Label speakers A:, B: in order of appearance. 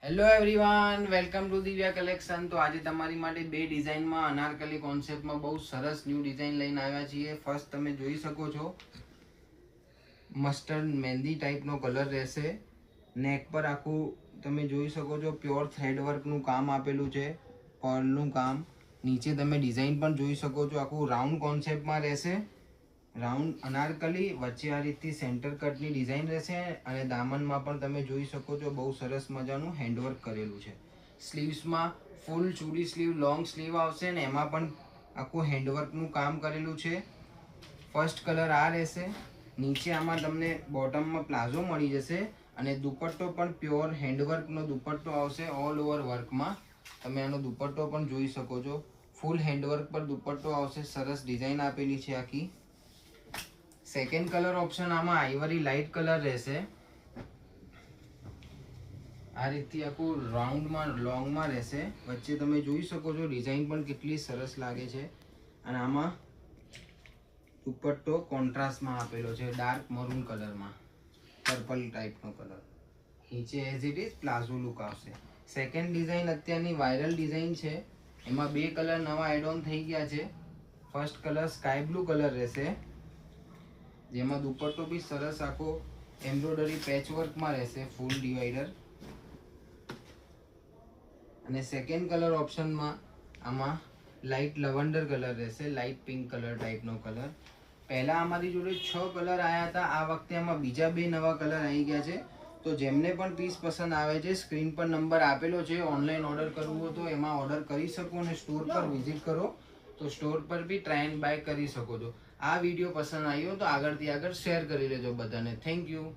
A: Hello everyone, welcome to Divya collection. તો આજે તમારી માટે બે ડિઝાઇનમાં અનારકલી કોન્સેપ્ટમાં બહુ સરસ ન્યૂ ડિઝાઇન લઈને આવ્યા છીએ. ફર્સ્ટ તમે જોઈ શકો છો મસ્ટર્ડ મહેંદી ટાઈપનો કલર રહેશે. નેક પર આખું તમે જોઈ શકો છો પ્યોર થ્રેડ વર્કનું કામ આપેલું છે, પર્લનું કામ. નીચે તમે ડિઝાઇન પણ જોઈ શકો છો, આખું રાઉન્ડ કોન્સેપ્ટમાં રહેશે. રાઉન્ડ અનારકલી, વચ્ચે આ રીતથી સેન્ટર કટની ડિઝાઇન રહેશે અને દામનમાં પણ તમે જોઈ શકો છો બહુ સરસ મજાનું હેન્ડવર્ક કરેલું છે. સ્લીવ્સમાં ફૂલ ચૂડી સ્લીવ, લોંગ સ્લીવ આવશે ને એમાં પણ આખું હેન્ડવર્કનું કામ કરેલું છે. ફર્સ્ટ કલર આ રહેશે. નીચે આમાં તમને બોટમમાં પ્લાઝો મળી જશે અને દુપટ્ટો પણ પ્યોર હેન્ડવર્કનો દુપટ્ટો આવશે ઓલ ઓવર વર્કમાં. તમે આનો દુપટ્ટો પણ જોઈ શકો છો, ફૂલ હેન્ડવર્ક પર દુપટ્ટો આવશે. સરસ ડિઝાઇન આપેલી છે આખી. સેકન્ડ કલર ઓપ્શન આમાં આઈવરી લાઇટ કલર રહેશે. આ રીતથી આખું રાઉન્ડમાં લોંગમાં રહેશે. વચ્ચે તમે જોઈ શકો છો ડિઝાઇન પણ કેટલી સરસ લાગે છે. અને આમાં દુપટ્ટો કોન્ટ્રાસ્ટમાં આપેલો છે, ડાર્ક મરૂન કલરમાં, પર્પલ ટાઈપનો કલર. નીચે as it is palazzo look આવશે. સેકન્ડ ડિઝાઇન અત્યારની વાયરલ ડિઝાઇન છે, એમાં બે કલર નવા એડ ઓન થઈ ગયા છે. First colour sky blue colour રહેશે, જેમાં દુપટ્ટો બી સરસ આખો એમ્બ્રોઇડરી પેચવર્કમાં રહેશે, ફૂલ ડિવાઈડર. અને સેકન્ડ કલર ઓપ્શનમાં આમાં લાઇટ લવન્ડર કલર રહેશે, લાઇટ પિંક કલર ટાઈપનો કલર. પહેલાં અમારી જોડે 6 કલર આવ્યા હતા, આ વખતે આમાં બીજા બે નવા કલર આવી ગયા છે. તો જેમને પણ પીસ પસંદ આવે છે, સ્ક્રીન પર નંબર આપેલો છે. ઓનલાઈન ઓર્ડર કરવું હોય તો એમાં ઓર્ડર કરી શકો અને સ્ટોર પર વિઝિટ કરો તો સ્ટોર પર બી ટ્રાય એન્ડ બાય કરી શકો છો. આ વિડીયો પસંદ આવ્યો તો આગળથી આગળ શેર કરી લેજો બધાને. Thank you.